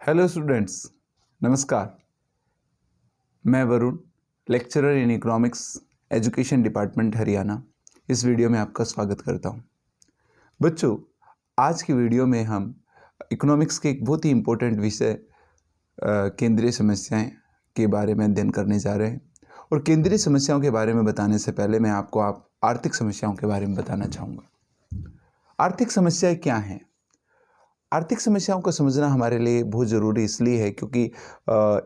Hello students, नमस्कार। मैं Varun, lecturer in economics, education department Haryana, इस वीडियो में आपका स्वागत करता हूं। बच्चों, आज की वीडियो में हम इकोनॉमिक्स के एक बहुत ही इम्पोर्टेंट विषय केंद्रीय समस्याएं के बारे में अध्ययन करने जा रहे हैं। और केंद्रीय समस्याओं के बारे में बताने से पहले मैं आपको आर्थिक समस्याओं के बारे में बताना चाहूँगा। आर्थिक समस्याएं क्या हैं? आर्थिक समस्याओं को समझना हमारे लिए बहुत ज़रूरी इसलिए है क्योंकि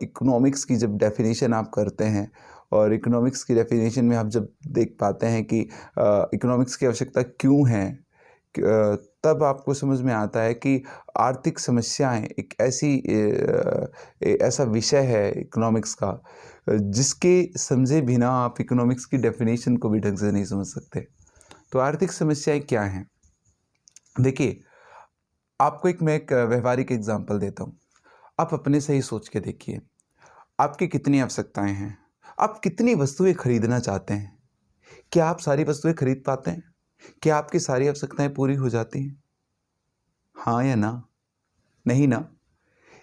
इकोनॉमिक्स की जब डेफिनेशन आप करते हैं और इकोनॉमिक्स की डेफिनेशन में आप जब देख पाते हैं कि इकोनॉमिक्स की आवश्यकता क्यों है, तब आपको समझ में आता है कि आर्थिक समस्याएं एक ऐसा विषय है इकोनॉमिक्स का जिसके समझे बिना आप इकोनॉमिक्स की डेफिनेशन को भी ढंग से नहीं समझ सकते। तो आर्थिक समस्याएं क्या हैं? देखिए, आपको मैं एक व्यवहारिक एग्जांपल देता हूँ। आप अपने से ही सोच के देखिए, आपकी कितनी आवश्यकताएं हैं? आप कितनी वस्तुएं खरीदना चाहते हैं? क्या आप सारी वस्तुएं खरीद पाते हैं? क्या आपकी सारी आवश्यकताएं पूरी हो जाती हैं? हाँ या ना? नहीं ना?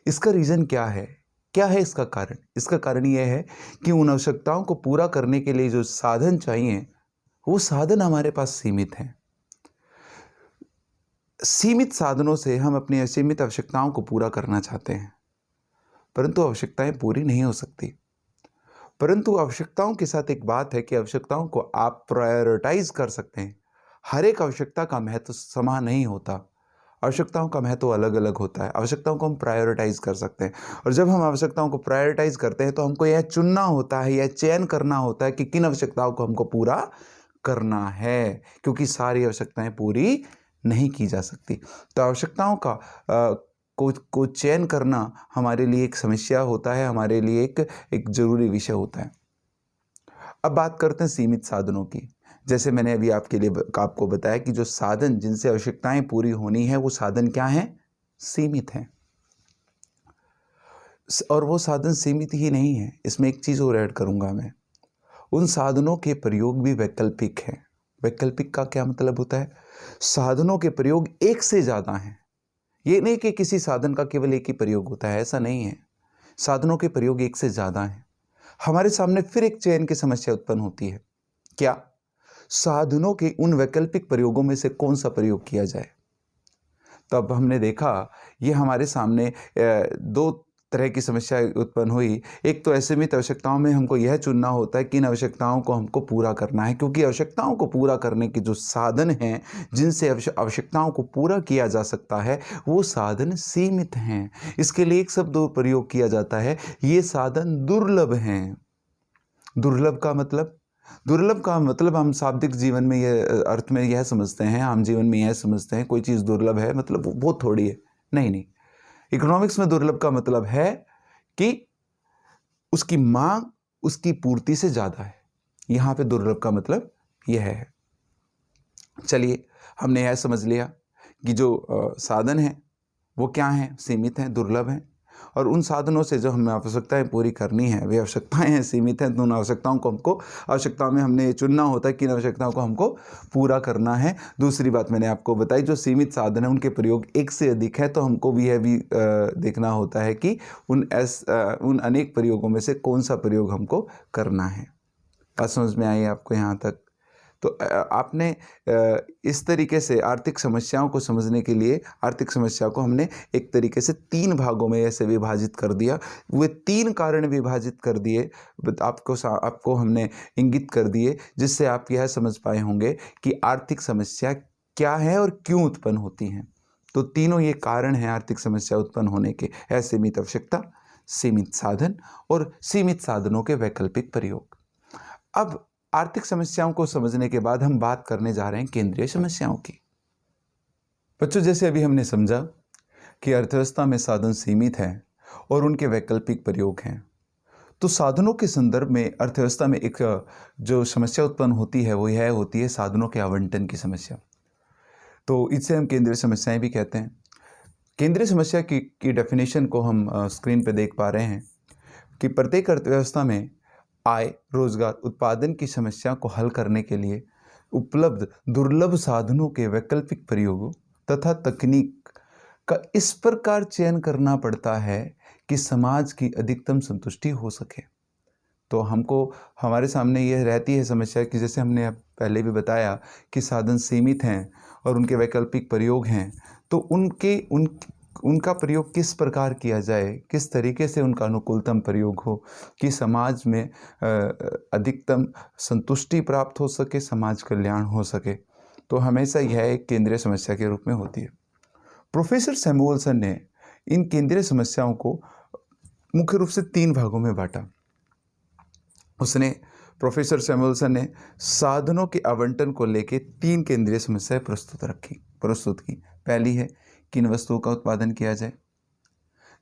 इसका रीज़न क्या है? क्या है इसका कारण? इसका कारण यह है कि उन आवश्यकताओं को पूरा करने के लिए जो साधन चाहिए, वो साधन हमारे पास सीमित हैं। सीमित साधनों से हम अपनी असीमित आवश्यकताओं को पूरा करना चाहते हैं, परंतु आवश्यकताएं पूरी नहीं हो सकती। परंतु आवश्यकताओं के साथ एक बात है कि आवश्यकताओं को आप प्रायोरिटाइज कर सकते हैं। हर एक आवश्यकता का महत्व समान नहीं होता, आवश्यकताओं का महत्व अलग अलग होता है। आवश्यकताओं को हम प्रायोरिटाइज कर सकते हैं, और जब हम आवश्यकताओं को प्रायोरिटाइज करते हैं तो हमको यह चुनना होता है, यह चयन करना होता है कि किन आवश्यकताओं को हमको पूरा करना है, क्योंकि सारी आवश्यकताएं पूरी नहीं की जा सकती। तो आवश्यकताओं का को चयन करना हमारे लिए एक समस्या होता है, हमारे लिए एक जरूरी विषय होता है। अब बात करते हैं सीमित साधनों की। जैसे मैंने अभी आपको बताया कि जो साधन जिनसे आवश्यकताएं पूरी होनी है, वो साधन क्या हैं? सीमित हैं। और वो साधन सीमित ही नहीं है, इसमें एक चीज़ और ऐड करूंगा मैं। उन साधनों के प्रयोग भी वैकल्पिक हैं। वैकल्पिक का क्या मतलब होता है? साधनों के प्रयोग एक से ज़्यादा हैं। ये नहीं कि किसी साधन का केवल एक ही प्रयोग होता है, ऐसा नहीं है। साधनों के प्रयोग एक से ज़्यादा हैं। हमारे सामने फिर एक चयन की समस्या उत्पन्न होती है। क्या? साधनों के उन वैकल्पिक प्रयोगों में से कौन सा प्रयोग किया जाए? तब हमने देखा, ये हमारे सामने दो तरह की समस्या उत्पन्न हुई। एक तो असीमित आवश्यकताओं में हमको यह चुनना होता है कि इन आवश्यकताओं को हमको पूरा करना है, क्योंकि आवश्यकताओं को पूरा करने के जो साधन हैं जिनसे आवश्यकताओं को पूरा किया जा सकता है, वो साधन सीमित हैं। इसके लिए एक शब्द प्रयोग किया जाता है, ये साधन दुर्लभ हैं। दुर्लभ का मतलब हम शाब्दिक जीवन में यह अर्थ में यह समझते हैं, आम जीवन में यह समझते हैं, कोई चीज़ दुर्लभ है मतलब वो बहुत थोड़ी है। नहीं, इकोनॉमिक्स में दुर्लभ का मतलब है कि उसकी मांग उसकी पूर्ति से ज़्यादा है। यहाँ पे दुर्लभ का मतलब यह है। चलिए, हमने यह समझ लिया कि जो साधन हैं वो क्या हैं? सीमित हैं, दुर्लभ हैं। और उन साधनों से जो हमें आवश्यकताएं पूरी करनी है, वे आवश्यकताएं हैं, सीमित हैं। तो उन आवश्यकताओं में हमने ये चुनना होता है कि इन आवश्यकताओं को हमको पूरा करना है। दूसरी बात मैंने आपको बताई, जो सीमित साधन है उनके प्रयोग एक से अधिक है, तो हमको भी यह भी देखना होता है कि उन अनेक प्रयोगों में से कौन सा प्रयोग हमको करना है। बात समझ में आई आपको यहाँ तक? तो आपने इस तरीके से आर्थिक समस्याओं को समझने के लिए आर्थिक समस्या को हमने एक तरीके से 3 भागों में ऐसे विभाजित कर दिया। वे 3 कारण विभाजित कर दिए, आपको हमने इंगित कर दिए, जिससे आप यह समझ पाए होंगे कि आर्थिक समस्या क्या है और क्यों उत्पन्न होती हैं। तो तीनों ये कारण हैं आर्थिक समस्या उत्पन्न होने के, असीमित आवश्यकता, सीमित साधन और सीमित साधनों के वैकल्पिक प्रयोग। अब आर्थिक समस्याओं को समझने के बाद हम बात करने जा रहे हैं केंद्रीय समस्याओं की। बच्चों, जैसे अभी हमने समझा कि अर्थव्यवस्था में साधन सीमित हैं और उनके वैकल्पिक प्रयोग हैं, तो साधनों के संदर्भ में अर्थव्यवस्था में एक जो समस्या उत्पन्न होती है वो यह होती है साधनों के आवंटन की समस्या। तो इससे हम केंद्रीय समस्याएं भी कहते हैं। केंद्रीय समस्या की डेफिनेशन को हम स्क्रीन पर देख पा रहे हैं कि प्रत्येक अर्थव्यवस्था में आय, रोजगार, उत्पादन की समस्या को हल करने के लिए उपलब्ध दुर्लभ साधनों के वैकल्पिक प्रयोगों तथा तकनीक का इस प्रकार चयन करना पड़ता है कि समाज की अधिकतम संतुष्टि हो सके। तो हमको हमारे सामने ये रहती है समस्या कि जैसे हमने अब पहले भी बताया कि साधन सीमित हैं और उनके वैकल्पिक प्रयोग हैं, तो उनका प्रयोग किस प्रकार किया जाए, किस तरीके से उनका अनुकूलतम प्रयोग हो कि समाज में अधिकतम संतुष्टि प्राप्त हो सके, समाज कल्याण हो सके। तो हमेशा यह एक केंद्रीय समस्या के रूप में होती है। प्रोफेसर सैमुअल्सन ने इन केंद्रीय समस्याओं को मुख्य रूप से 3 भागों में बांटा। प्रोफेसर सैमुअल्सन ने साधनों के आवंटन को लेकर 3 केंद्रीय समस्याएं प्रस्तुत की। पहली है किन वस्तुओं का उत्पादन किया जाए।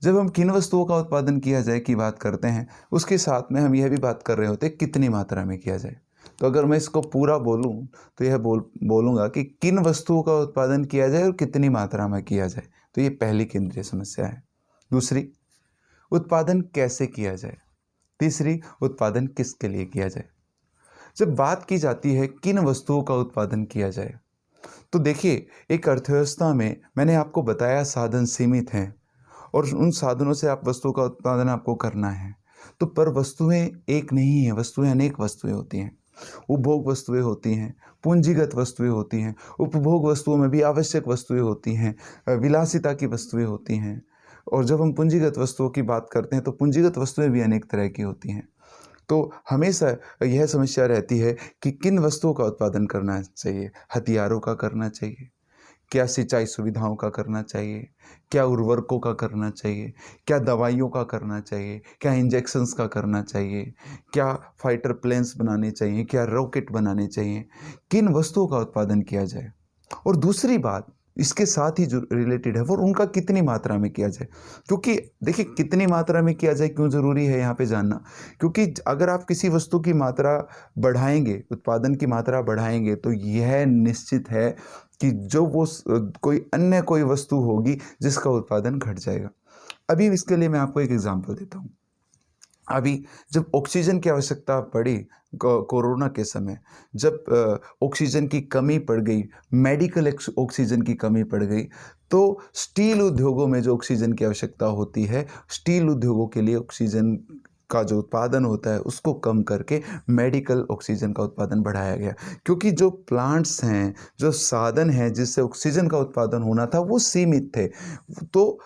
जब हम किन वस्तुओं का उत्पादन किया जाए की बात करते हैं, उसके साथ में हम यह भी बात कर रहे होते हैं कितनी मात्रा में किया जाए। तो अगर मैं इसको पूरा बोलूं तो यह बोलूँगा कि किन वस्तुओं का उत्पादन किया जाए और कितनी मात्रा में किया जाए। तो ये पहली केंद्रीय समस्या है। दूसरी, उत्पादन कैसे किया जाए। तीसरी, उत्पादन किसके लिए किया जाए। जब बात की जाती है किन वस्तुओं का उत्पादन किया जाए, तो देखिए एक अर्थव्यवस्था में मैंने आपको बताया साधन सीमित हैं और उन साधनों से आप वस्तुओं का उत्पादन आपको करना है। तो पर वस्तुएं एक नहीं है, वस्तुएं अनेक वस्तुएं होती हैं। उपभोग वस्तुएं होती हैं, पूंजीगत वस्तुएं होती हैं। उपभोग वस्तुओं में भी आवश्यक वस्तुएं होती हैं, विलासिता की वस्तुएं होती हैं। और जब हम पूंजीगत वस्तुओं की बात करते हैं तो पूंजीगत वस्तुएं भी अनेक तरह की होती हैं। तो हमेशा यह समस्या रहती है कि किन वस्तुओं का उत्पादन करना चाहिए। हथियारों का करना चाहिए, क्या सिंचाई सुविधाओं का करना चाहिए, क्या उर्वरकों का करना चाहिए, क्या दवाइयों का करना चाहिए, क्या इंजेक्शंस का करना चाहिए, क्या फाइटर प्लेन्स बनाने चाहिए, क्या रॉकेट बनाने चाहिए, किन वस्तुओं का उत्पादन किया जाए। और दूसरी बात इसके साथ ही जो रिलेटेड है वो उनका कितनी मात्रा में किया जाए। क्योंकि देखिए कितनी मात्रा में किया जाए क्यों ज़रूरी है यहाँ पे जानना, क्योंकि अगर आप किसी वस्तु की मात्रा बढ़ाएंगे, उत्पादन की मात्रा बढ़ाएंगे, तो यह निश्चित है कि जो वो कोई वस्तु होगी जिसका उत्पादन घट जाएगा। अभी इसके लिए मैं आपको एक एग्जांपल देता हूँ। अभी जब ऑक्सीजन की आवश्यकता पड़ी कोरोना के समय, जब ऑक्सीजन की कमी पड़ गई, मेडिकल ऑक्सीजन की कमी पड़ गई, तो स्टील उद्योगों में जो ऑक्सीजन की आवश्यकता होती है, स्टील उद्योगों के लिए ऑक्सीजन का जो उत्पादन होता है उसको कम करके मेडिकल ऑक्सीजन का उत्पादन बढ़ाया गया। क्योंकि जो प्लांट्स हैं, जो साधन हैं जिससे ऑक्सीजन का उत्पादन होना था वो सीमित थे। तो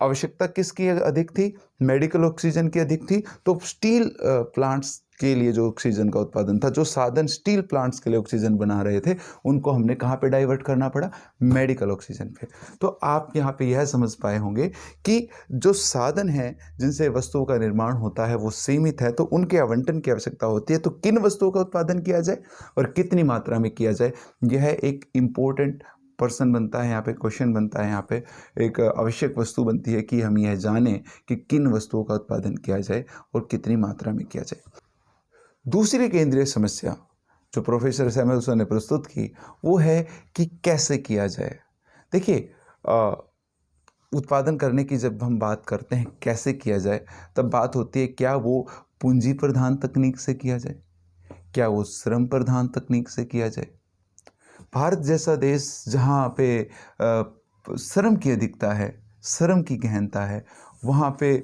आवश्यकता किसकी अधिक थी? मेडिकल ऑक्सीजन की अधिक थी। तो स्टील प्लांट्स के लिए जो ऑक्सीजन का उत्पादन था, जो साधन स्टील प्लांट्स के लिए ऑक्सीजन बना रहे थे, उनको हमने कहाँ पे डाइवर्ट करना पड़ा? मेडिकल ऑक्सीजन पे। तो आप यहाँ पे यह समझ पाए होंगे कि जो साधन हैं जिनसे वस्तुओं का निर्माण होता है वो सीमित है, तो उनके आवंटन की आवश्यकता होती है। तो किन वस्तुओं का उत्पादन किया जाए और कितनी मात्रा में किया जाए, यह एक इम्पोर्टेंट पर्सन बनता है, यहाँ पे क्वेश्चन बनता है, यहाँ पे एक आवश्यक वस्तु बनती है कि हम यह जानें कि किन वस्तुओं का उत्पादन किया जाए और कितनी मात्रा में किया जाए। दूसरी केंद्रीय समस्या जो प्रोफेसर सैमुअल्सन ने प्रस्तुत की वो है कि कैसे किया जाए। देखिए उत्पादन करने की जब हम बात करते हैं कैसे किया जाए, तब बात होती है क्या वो पूंजी प्रधान तकनीक से किया जाए, क्या वो श्रम प्रधान तकनीक से किया जाए। भारत जैसा देश जहाँ पे श्रम की अधिकता है, श्रम की गहनता है, वहाँ पे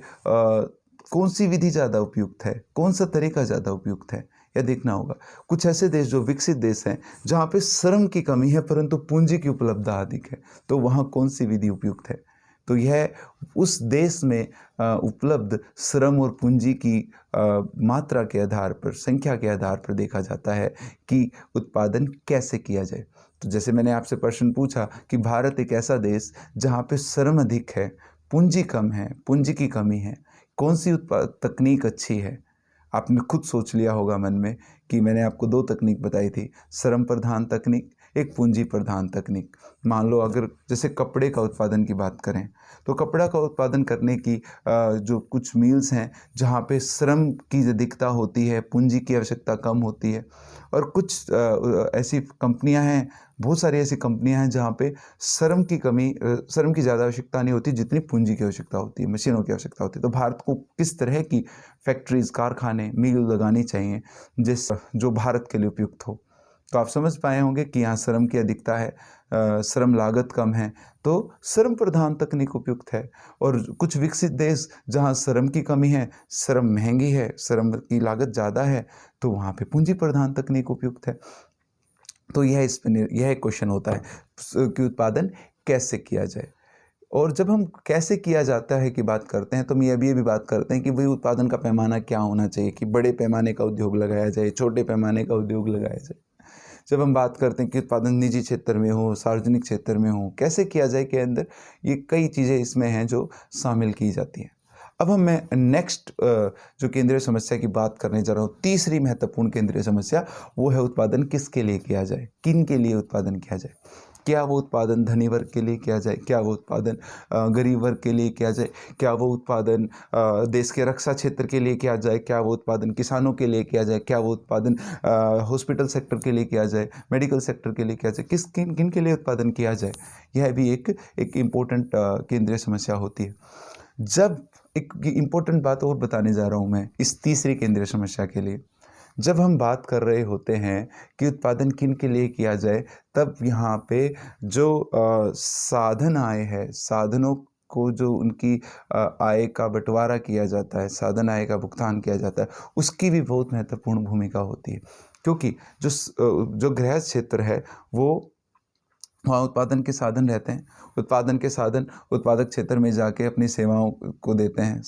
कौन सी विधि ज़्यादा उपयुक्त है, कौन सा तरीका ज़्यादा उपयुक्त है, यह देखना होगा। कुछ ऐसे देश जो विकसित देश हैं जहाँ पे श्रम की कमी है परंतु पूंजी की उपलब्धता अधिक है, तो वहाँ कौन सी विधि उपयुक्त है। तो यह उस देश में उपलब्ध श्रम और पूंजी की मात्रा के आधार पर, संख्या के आधार पर देखा जाता है कि उत्पादन कैसे किया जाए। तो जैसे मैंने आपसे प्रश्न पूछा कि भारत एक ऐसा देश जहाँ पे श्रम अधिक है, पूंजी कम है, पूंजी की कमी है, कौन सी तकनीक अच्छी है। आपने खुद सोच लिया होगा मन में कि मैंने आपको 2 तकनीक बताई थी, श्रम प्रधान तकनीक, एक पूंजी प्रधान तकनीक। मान लो अगर जैसे कपड़े का उत्पादन की बात करें तो कपड़ा का उत्पादन करने की जो कुछ मिल्स हैं जहाँ पे श्रम की अधिकता होती है, पूंजी की आवश्यकता कम होती है, और कुछ ऐसी कंपनियां हैं, बहुत सारी ऐसी कंपनियां हैं जहाँ पे श्रम की ज़्यादा आवश्यकता नहीं होती जितनी पूंजी की आवश्यकता होती है, मशीनों की आवश्यकता होती है। तो भारत को किस तरह की फैक्ट्रीज, कारखाने, मिल लगानी चाहिए जो भारत के लिए उपयुक्त हो। तो आप समझ पाए होंगे कि यहाँ श्रम की अधिकता है, श्रम लागत कम है, तो श्रम प्रधान तकनीक उपयुक्त है। और कुछ विकसित देश जहाँ श्रम की कमी है, श्रम महंगी है, श्रम की लागत ज़्यादा है, तो वहाँ पे पूंजी प्रधान तकनीक उपयुक्त है। तो यह क्वेश्चन होता है कि उत्पादन कैसे किया जाए। और जब हम कैसे किया जाता है की बात करते हैं, तो हम ये भी बात करते हैं कि भाई उत्पादन का पैमाना क्या होना चाहिए, कि बड़े पैमाने का उद्योग लगाया जाए, छोटे पैमाने का उद्योग लगाया जाए। जब हम बात करते हैं कि उत्पादन निजी क्षेत्र में हो, सार्वजनिक क्षेत्र में हो, कैसे किया जाए के अंदर ये कई चीज़ें इसमें हैं जो शामिल की जाती हैं। अब मैं नेक्स्ट जो केंद्रीय समस्या की बात करने जा रहा हूँ, तीसरी महत्वपूर्ण केंद्रीय समस्या, वो है उत्पादन किसके लिए किया जाए, किन के लिए उत्पादन किया जाए। क्या वो उत्पादन धनी वर्ग के लिए किया जाए, क्या वो उत्पादन गरीब वर्ग के लिए किया जाए, क्या वो उत्पादन देश के रक्षा क्षेत्र के लिए किया जाए, क्या वो उत्पादन किसानों के लिए किया जाए, क्या वो उत्पादन हॉस्पिटल सेक्टर के लिए किया जाए, मेडिकल सेक्टर के लिए किया जाए, किन के लिए उत्पादन किया जाए। यह भी एक इम्पोर्टेंट केंद्रीय समस्या होती है। जब एक इम्पोर्टेंट बात और बताने जा रहा हूँ मैं इस तीसरी केंद्रीय समस्या के लिए, जब हम बात कर रहे होते हैं कि उत्पादन किन के लिए किया जाए, तब यहाँ पे जो साधन आय है, साधनों को जो उनकी आय का बंटवारा किया जाता है, साधन आय का भुगतान किया जाता है, उसकी भी बहुत महत्वपूर्ण भूमिका होती है। क्योंकि जो गृह क्षेत्र है वो वहाँ उत्पादन के साधन रहते हैं, उत्पादन के साधन उत्पादक क्षेत्र में जाके अपनी सेवाओं को देते हैं,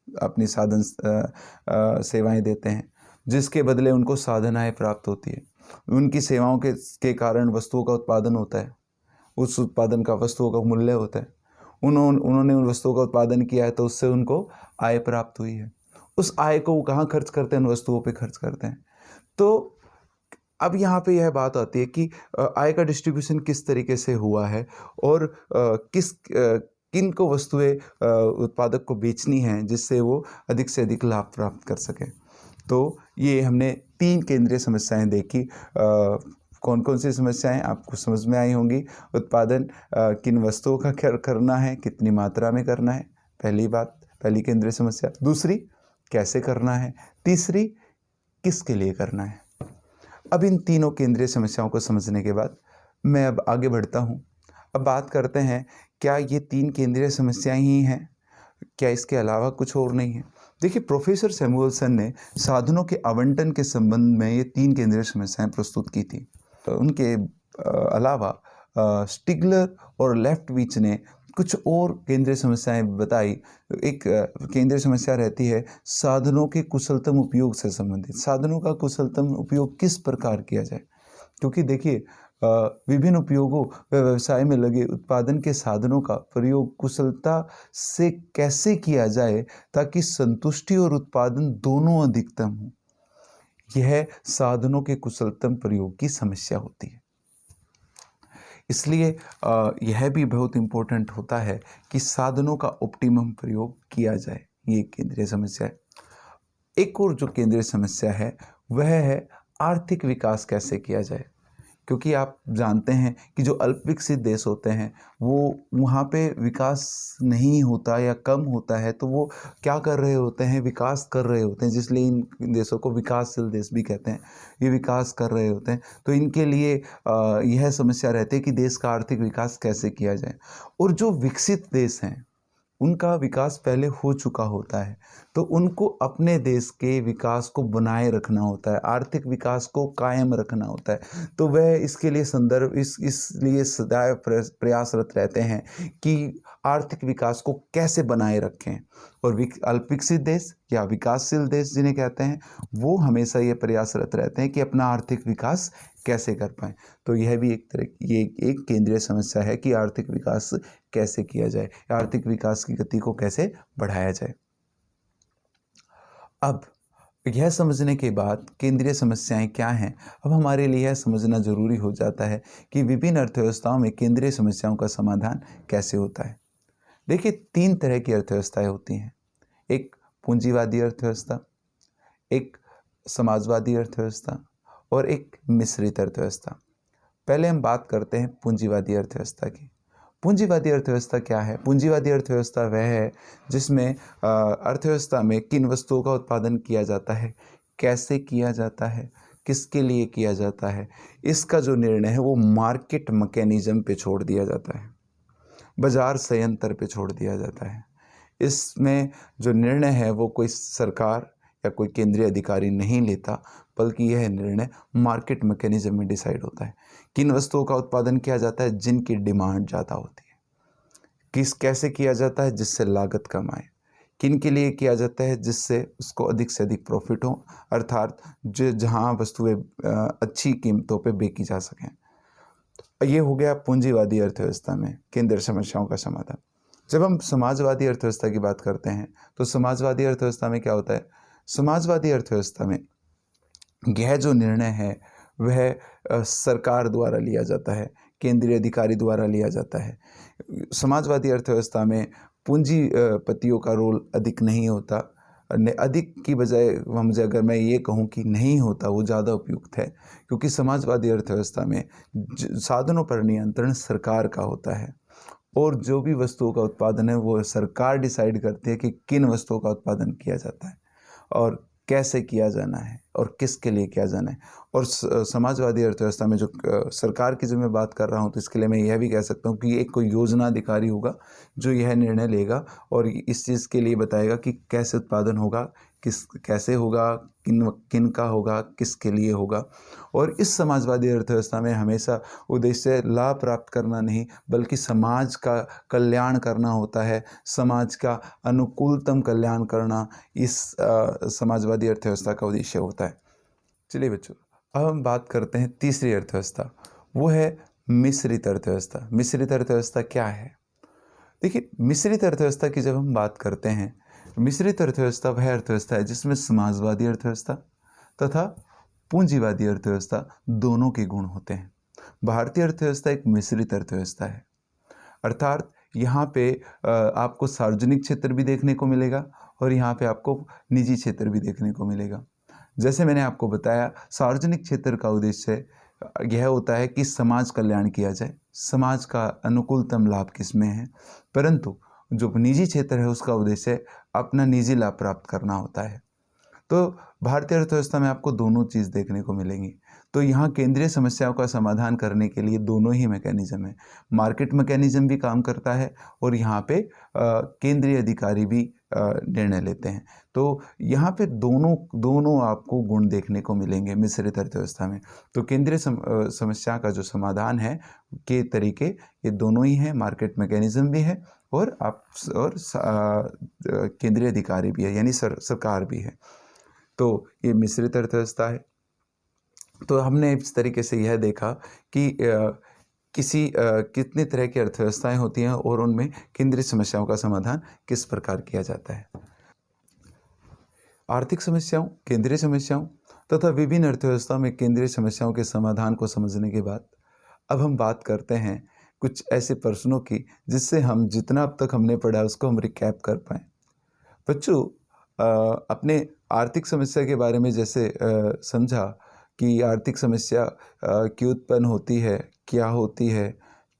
अपनी सेवाएं देते हैं, जिसके बदले उनको साधन आय प्राप्त होती है। उनकी सेवाओं के कारण वस्तुओं का उत्पादन होता है, उस उत्पादन का वस्तुओं का मूल्य होता है। उन्होंने उन वस्तुओं का उत्पादन किया है तो उससे उनको आय प्राप्त हुई है। उस आय को वो कहाँ खर्च करते हैं, उन वस्तुओं पे खर्च करते हैं। तो अब यहाँ पे यह बात आती है कि आय का डिस्ट्रीब्यूशन किस तरीके से हुआ है और किन को वस्तुएं उत्पादक को बेचनी हैं जिससे वो अधिक से अधिक लाभ प्राप्त कर सके। तो ये हमने 3 केंद्रीय समस्याएं देखी। कौन कौन सी समस्याएं आपको समझ में आई होंगी। उत्पादन किन वस्तुओं का करना है, कितनी मात्रा में करना है, पहली बात, पहली केंद्रीय समस्या। दूसरी, कैसे करना है। तीसरी, किसके लिए करना है। अब इन तीनों केंद्रीय समस्याओं को समझने के बाद मैं अब आगे बढ़ता हूँ। अब बात करते हैं, क्या ये 3 केंद्रीय समस्याएं ही हैं, क्या इसके अलावा कुछ और नहीं है। देखिए, प्रोफेसर सैमुअलसन ने साधनों के आवंटन के संबंध में ये 3 केंद्रीय समस्याएं प्रस्तुत की थी। तो उनके अलावा स्टिगलर और लेफ्टविच ने कुछ और केंद्रीय समस्याएं बताई। एक केंद्रीय समस्या रहती है साधनों के कुशलतम उपयोग से संबंधित। साधनों का कुशलतम उपयोग किस प्रकार किया जाए, क्योंकि देखिए विभिन्न उपयोगों व व्यवसाय में लगे उत्पादन के साधनों का प्रयोग कुशलता से कैसे किया जाए ताकि संतुष्टि और उत्पादन दोनों अधिकतम हो। यह साधनों के कुशलतम प्रयोग की समस्या होती है। इसलिए यह भी बहुत इम्पोर्टेंट होता है कि साधनों का ऑप्टिमम प्रयोग किया जाए। ये केंद्रीय समस्या है। एक और जो केंद्रीय समस्या है वह है आर्थिक विकास कैसे किया जाए, क्योंकि आप जानते हैं कि जो अल्प विकसित देश होते हैं वो वहाँ पे विकास नहीं होता या कम होता है, तो वो क्या कर रहे होते हैं, विकास कर रहे होते हैं, जिसलिए इन देशों को विकासशील देश भी कहते हैं। ये विकास कर रहे होते हैं, तो इनके लिए यह समस्या रहती है कि देश का आर्थिक विकास कैसे किया जाए। और जो विकसित देश हैं उनका विकास पहले हो चुका होता है, तो उनको अपने देश के विकास को बनाए रखना होता है, आर्थिक विकास को कायम रखना होता है। तो वह इसके लिए इसलिए सदैव प्रयासरत रहते हैं कि आर्थिक विकास को कैसे बनाए रखें। और अल्प विकसित देश या विकासशील देश जिन्हें कहते हैं, वो हमेशा ये प्रयासरत रहते हैं कि अपना आर्थिक विकास कैसे कर पाएँ। तो यह भी एक केंद्रीय समस्या है कि आर्थिक विकास कैसे किया जाए, आर्थिक विकास की गति को कैसे बढ़ाया जाए। अब यह समझने के बाद केंद्रीय समस्याएं क्या हैं, अब हमारे लिए यह समझना जरूरी हो जाता है कि विभिन्न अर्थव्यवस्थाओं में केंद्रीय समस्याओं का समाधान कैसे होता है। देखिए, 3 तरह की अर्थव्यवस्थाएं होती हैं। एक पूंजीवादी अर्थव्यवस्था, एक समाजवादी अर्थव्यवस्था और एक मिश्रित अर्थव्यवस्था। पहले हम बात करते हैं पूंजीवादी अर्थव्यवस्था की। पूंजीवादी अर्थव्यवस्था क्या है? पूंजीवादी अर्थव्यवस्था वह है जिसमें अर्थव्यवस्था में किन वस्तुओं का उत्पादन किया जाता है, कैसे किया जाता है, किसके लिए किया जाता है, इसका जो निर्णय है वो मार्केट मैकेनिज्म पे छोड़ दिया जाता है, बाजार संयंत्र पे छोड़ दिया जाता है। इसमें जो निर्णय है वो कोई सरकार या कोई केंद्रीय अधिकारी नहीं लेता, बल्कि यह निर्णय मार्केट मैकेनिज्म में डिसाइड होता है। किन वस्तुओं का उत्पादन किया जाता है, जिनकी डिमांड ज़्यादा होती है। कैसे किया जाता है, जिससे लागत कम आए। किन के लिए किया जाता है, जिससे उसको अधिक से अधिक प्रॉफिट हो, अर्थात जहाँ वस्तुएं अच्छी कीमतों पे बेची जा सकें। ये हो गया पूंजीवादी अर्थव्यवस्था में केंद्रीय समस्याओं का समाधान। जब हम समाजवादी अर्थव्यवस्था की बात करते हैं तो समाजवादी अर्थव्यवस्था में क्या होता है, समाजवादी अर्थव्यवस्था में यह जो निर्णय है वह सरकार द्वारा लिया जाता है, केंद्रीय अधिकारी द्वारा लिया जाता है। समाजवादी अर्थव्यवस्था में पूंजीपतियों का रोल अधिक नहीं होता, अधिक की बजाय मुझे अगर मैं ये कहूँ कि नहीं होता, वो ज़्यादा उपयुक्त है, क्योंकि समाजवादी अर्थव्यवस्था में साधनों पर नियंत्रण सरकार का होता है और जो भी वस्तुओं का उत्पादन है वो सरकार डिसाइड करती है कि किन वस्तुओं का उत्पादन किया जाता है और कैसे किया जाना है और किसके लिए किया जाना है। और समाजवादी अर्थव्यवस्था में जो सरकार की जो मैं बात कर रहा हूँ, तो इसके लिए मैं यह भी कह सकता हूँ कि एक कोई योजना अधिकारी होगा जो यह निर्णय लेगा और इस चीज़ के लिए बताएगा कि कैसे उत्पादन होगा, कैसे होगा, किन का होगा, किसके लिए होगा। और इस समाजवादी अर्थव्यवस्था में हमेशा उद्देश्य लाभ प्राप्त करना नहीं, बल्कि समाज का कल्याण करना होता है, समाज का अनुकूलतम कल्याण करना इस समाजवादी अर्थव्यवस्था का उद्देश्य होता है। चलिए बच्चों, अब हम बात करते हैं तीसरी अर्थव्यवस्था, वो है मिश्रित अर्थव्यवस्था। मिश्रित अर्थव्यवस्था क्या है? देखिए, मिश्रित अर्थव्यवस्था की जब हम बात करते हैं, मिश्रित अर्थव्यवस्था वह अर्थव्यवस्था है जिसमें समाजवादी अर्थव्यवस्था तथा पूंजीवादी अर्थव्यवस्था दोनों के गुण होते हैं। भारतीय अर्थव्यवस्था एक मिश्रित अर्थव्यवस्था है, अर्थात यहाँ पे आपको सार्वजनिक क्षेत्र भी देखने को मिलेगा और यहाँ पे आपको निजी क्षेत्र भी देखने को मिलेगा। जैसे मैंने आपको बताया, सार्वजनिक क्षेत्र का उद्देश्य यह होता है कि समाज कल्याण किया जाए, समाज का अनुकूलतम लाभ किसमें है, परंतु जो निजी क्षेत्र है उसका उद्देश्य अपना निजी लाभ प्राप्त करना होता है। तो भारतीय अर्थव्यवस्था में आपको दोनों चीज़ देखने को मिलेंगी। तो यहाँ केंद्रीय समस्याओं का समाधान करने के लिए दोनों ही मैकेनिज्म है, मार्केट मैकेनिज्म भी काम करता है और यहाँ पे केंद्रीय अधिकारी भी निर्णय लेते हैं। तो यहाँ पे दोनों आपको गुण देखने को मिलेंगे मिश्रित अर्थव्यवस्था में। तो केंद्रीय समस्या का जो समाधान है के तरीके ये दोनों ही हैं, मार्केट मैकेनिज्म भी है और केंद्रीय अधिकारी भी है, यानी सरकार भी है। तो ये मिश्रित अर्थव्यवस्था है। तो हमने इस तरीके से यह देखा कि कितनी तरह की अर्थव्यवस्थाएं होती हैं और उनमें केंद्रीय समस्याओं का समाधान किस प्रकार किया जाता है। आर्थिक समस्याओं, केंद्रीय समस्याओं तथा विभिन्न अर्थव्यवस्थाओं में केंद्रीय समस्याओं के समाधान को समझने के बाद अब हम बात करते हैं कुछ ऐसे प्रश्नों की जिससे हम जितना अब तक हमने पढ़ा उसको हम रिकैप कर पाएँ। बच्चों, अपने आर्थिक समस्या के बारे में जैसे समझा कि आर्थिक समस्या क्यों उत्पन्न होती है, क्या होती है।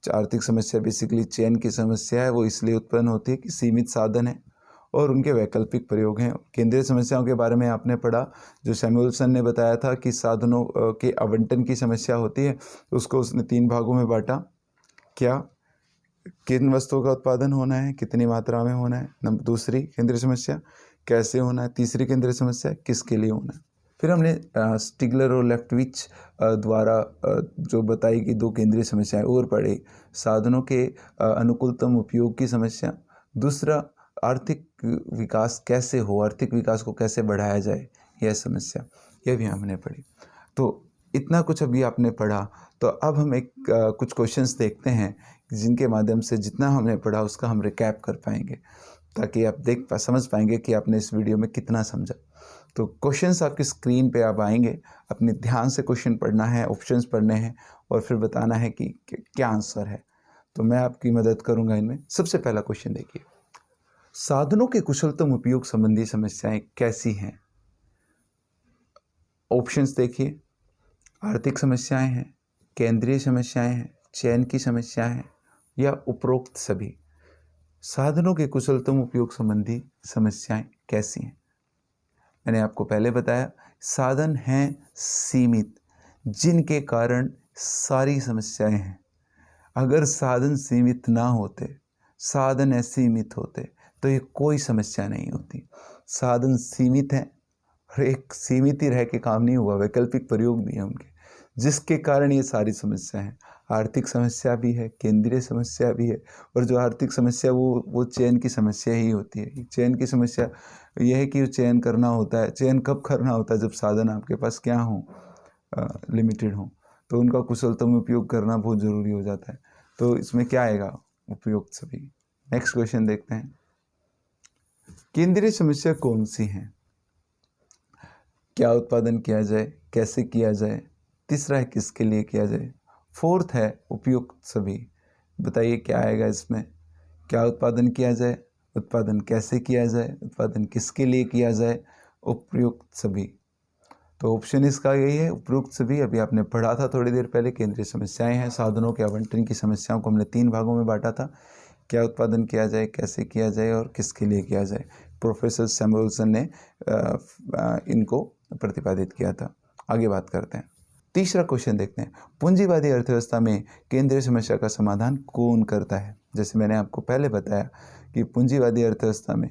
आर्थिक समस्या बेसिकली चयन की समस्या है, वो इसलिए उत्पन्न होती है कि सीमित साधन है और उनके वैकल्पिक प्रयोग हैं। केंद्रीय समस्याओं के बारे में आपने पढ़ा, जो सैमुअल्सन ने बताया था कि साधनों के आवंटन की समस्या होती है, उसको उसने 3 भागों में बांटा। क्या, किन वस्तुओं का उत्पादन होना है, कितनी मात्रा में होना है। दूसरी केंद्रीय समस्या कैसे होना है। तीसरी केंद्रीय समस्या किसके लिए होना है। फिर हमने स्टिगलर और लेफ्टविच द्वारा जो बताई गई 2 केंद्रीय समस्याएं और पढ़ी। साधनों के अनुकूलतम उपयोग की समस्या, दूसरा आर्थिक विकास कैसे हो, आर्थिक विकास को कैसे बढ़ाया जाए, यह समस्या, यह भी हमने पढ़ी। तो इतना कुछ अभी आपने पढ़ा, तो अब हम कुछ क्वेश्चंस देखते हैं जिनके माध्यम से जितना हमने पढ़ा उसका हम रिकैप कर पाएंगे, ताकि आप समझ पाएंगे कि आपने इस वीडियो में कितना समझा। तो क्वेश्चंस आपकी स्क्रीन पे आप आएंगे, अपने ध्यान से क्वेश्चन पढ़ना है, ऑप्शंस पढ़ने हैं और फिर बताना है कि क्या आंसर है। तो मैं आपकी मदद करूंगा इनमें। सबसे पहला क्वेश्चन देखिए, साधनों के कुशलतम उपयोग संबंधी समस्याएं कैसी हैं। ऑप्शंस देखिए, आर्थिक समस्याएं हैं, केंद्रीय समस्याएं हैं, चयन की समस्याएं हैं या उपरोक्त सभी। साधनों के कुशलतम उपयोग संबंधी समस्याएं कैसी हैं। मैंने आपको पहले बताया, साधन हैं सीमित जिनके कारण सारी समस्याएं हैं। अगर साधन सीमित ना होते, साधन असीमित होते, तो ये कोई समस्या नहीं होती। साधन सीमित हैं और एक सीमित ही रह के काम नहीं हुआ, वैकल्पिक प्रयोग भी है उनके, जिसके कारण ये सारी समस्या है। आर्थिक समस्या भी है, केंद्रीय समस्या भी है, और जो आर्थिक समस्या वो चयन की समस्या ही होती है। चयन की समस्या यह है कि चयन करना होता है। चयन कब करना होता है? जब साधन आपके पास क्या हो, लिमिटेड हो, तो उनका कुशलतम उपयोग करना बहुत ज़रूरी हो जाता है। तो इसमें क्या आएगा? उपयुक्त सभी। नेक्स्ट क्वेश्चन देखते हैं, केंद्रीय समस्या कौन सी है? क्या उत्पादन किया जाए, कैसे किया जाए। तीसरा है किसके लिए किया जाए। फोर्थ है उपयुक्त सभी। बताइए क्या आएगा इसमें? क्या उत्पादन किया जाए, उत्पादन कैसे किया जाए, उत्पादन किसके लिए किया जाए, उपयुक्त सभी। तो ऑप्शन इसका यही है, उपयुक्त सभी। अभी आपने पढ़ा था थोड़ी देर पहले, केंद्रीय समस्याएं हैं। साधनों के आवंटन की समस्याओं को हमने 3 भागों में बांटा था। क्या उत्पादन किया जाए, कैसे किया जाए और किसके लिए किया जाए। प्रोफेसर सैमुअल्सन ने इनको प्रतिपादित किया था। आगे बात करते हैं, तीसरा क्वेश्चन देखते हैं, पूंजीवादी अर्थव्यवस्था में केंद्रीय समस्या का समाधान कौन करता है। जैसे मैंने आपको पहले बताया कि पूंजीवादी अर्थव्यवस्था में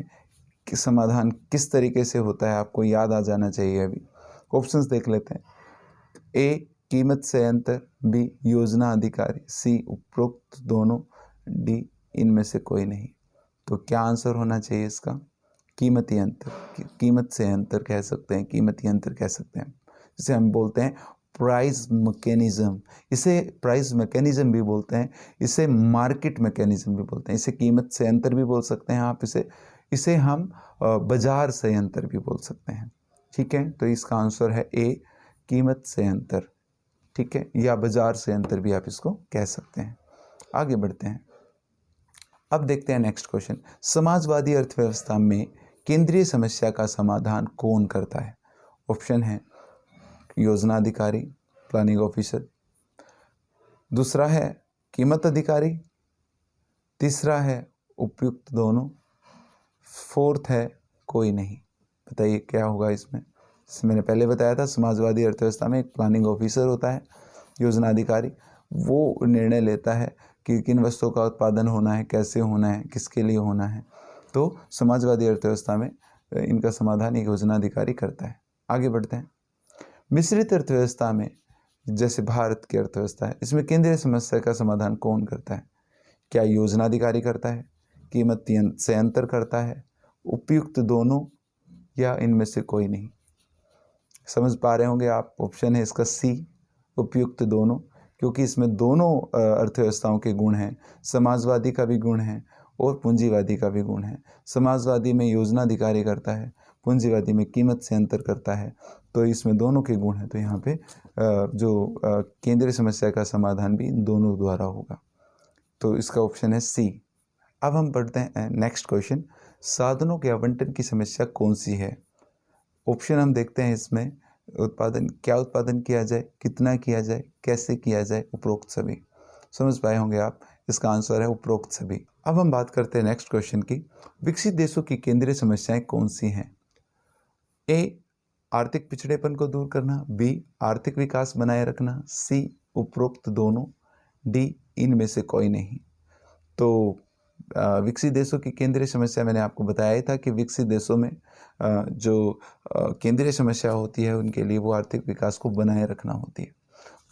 समाधान किस तरीके से होता है, आपको याद आ जाना चाहिए। अभी ऑप्शंस देख लेते हैं। ए कीमत से अंतर, बी योजना अधिकारी, सी उपरोक्त दोनों, डी इनमें से कोई नहीं। तो क्या आंसर होना चाहिए इसका? कीमती अंतर, कीमत से अंतर कह सकते हैं, कीमती अंतर कह सकते हैं, जिसे हम बोलते हैं प्राइस मैकेनिज्म। इसे प्राइस मैकेनिज्म भी बोलते हैं, इसे मार्केट मैकेनिज्म भी बोलते हैं, इसे कीमत से अंतर भी बोल सकते हैं आप, इसे हम बाजार से अंतर भी बोल सकते हैं। ठीक है, तो इसका आंसर है ए कीमत से अंतर। ठीक है, या बाजार से अंतर भी आप इसको कह सकते हैं। आगे बढ़ते हैं, अब देखते हैं नेक्स्ट क्वेश्चन, समाजवादी अर्थव्यवस्था में केंद्रीय समस्या का समाधान कौन करता है। ऑप्शन है योजना अधिकारी, प्लानिंग ऑफिसर, दूसरा है कीमत अधिकारी, तीसरा है उपयुक्त दोनों, फोर्थ है कोई नहीं। बताइए क्या होगा इसमें? मैंने पहले बताया था, समाजवादी अर्थव्यवस्था में एक प्लानिंग ऑफिसर होता है, योजना अधिकारी, वो निर्णय लेता है कि किन वस्तुओं का उत्पादन होना है, कैसे होना है, किसके लिए होना है। तो समाजवादी अर्थव्यवस्था में इनका समाधान एक योजना अधिकारी करता है। आगे बढ़ते हैं, मिश्रित अर्थव्यवस्था में, जैसे भारत की अर्थव्यवस्था है, इसमें केंद्रीय समस्या का समाधान कौन करता है? क्या योजना अधिकारी करता है, कीमत से अंतर करता है, उपयुक्त दोनों, या इनमें से कोई नहीं। समझ पा रहे होंगे आप, ऑप्शन है इसका सी उपयुक्त दोनों, क्योंकि इसमें दोनों अर्थव्यवस्थाओं के गुण हैं, समाजवादी का भी गुण है और पूंजीवादी का भी गुण है। समाजवादी में योजना अधिकारी करता है, पूंजीवादी में कीमत से अंतर करता है, तो इसमें दोनों के गुण हैं। तो यहाँ पे जो केंद्रीय समस्या का समाधान भी इन दोनों द्वारा होगा, तो इसका ऑप्शन है सी। अब हम पढ़ते हैं नेक्स्ट क्वेश्चन, साधनों के आवंटन की समस्या कौन सी है। ऑप्शन हम देखते हैं इसमें, क्या उत्पादन किया जाए, कितना किया जाए, कैसे किया जाए, उपरोक्त सभी। समझ पाए होंगे आप, इसका आंसर है उपरोक्त सभी। अब हम बात करते हैं नेक्स्ट क्वेश्चन की, विकसित देशों की केंद्रीय समस्याएं कौन सी हैं। ए आर्थिक पिछड़ेपन को दूर करना, बी आर्थिक विकास बनाए रखना, सी उपरोक्त दोनों, डी इनमें से कोई नहीं। तो विकसित देशों की केंद्रीय समस्या मैंने आपको बताया ही था कि विकसित देशों में जो केंद्रीय समस्या होती है उनके लिए वो आर्थिक विकास को बनाए रखना होती है।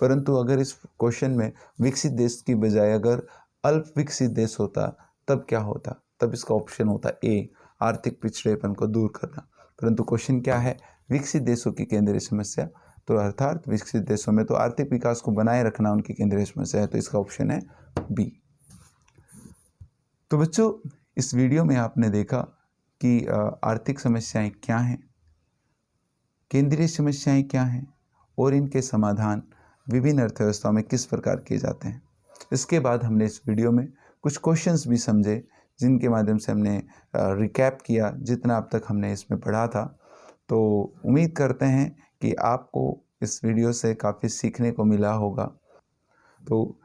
परंतु अगर इस क्वेश्चन में विकसित देश की बजाय अगर अल्प विकसित देश होता, तब क्या होता? तब इसका ऑप्शन होता ए आर्थिक पिछड़ेपन को दूर करना। परंतु क्वेश्चन क्या है? विकसित देशों की केंद्रीय समस्या, तो अर्थात विकसित देशों में तो आर्थिक विकास को बनाए रखना उनकी केंद्रीय समस्या है, तो इसका ऑप्शन है बी। तो बच्चों, इस वीडियो में आपने देखा कि आर्थिक समस्याएं क्या हैं, केंद्रीय समस्याएं क्या हैं और इनके समाधान विभिन्न अर्थव्यवस्थाओं में किस प्रकार किए जाते हैं। इसके बाद हमने इस वीडियो में कुछ क्वेश्चंस भी समझे, जिनके माध्यम से हमने रिकैप किया जितना अब तक हमने इसमें पढ़ा था। तो उम्मीद करते हैं कि आपको इस वीडियो से काफ़ी सीखने को मिला होगा। तो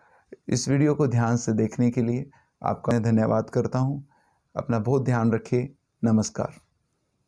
इस वीडियो को ध्यान से देखने के लिए आपका धन्यवाद करता हूँ। अपना बहुत ध्यान रखिए। नमस्कार।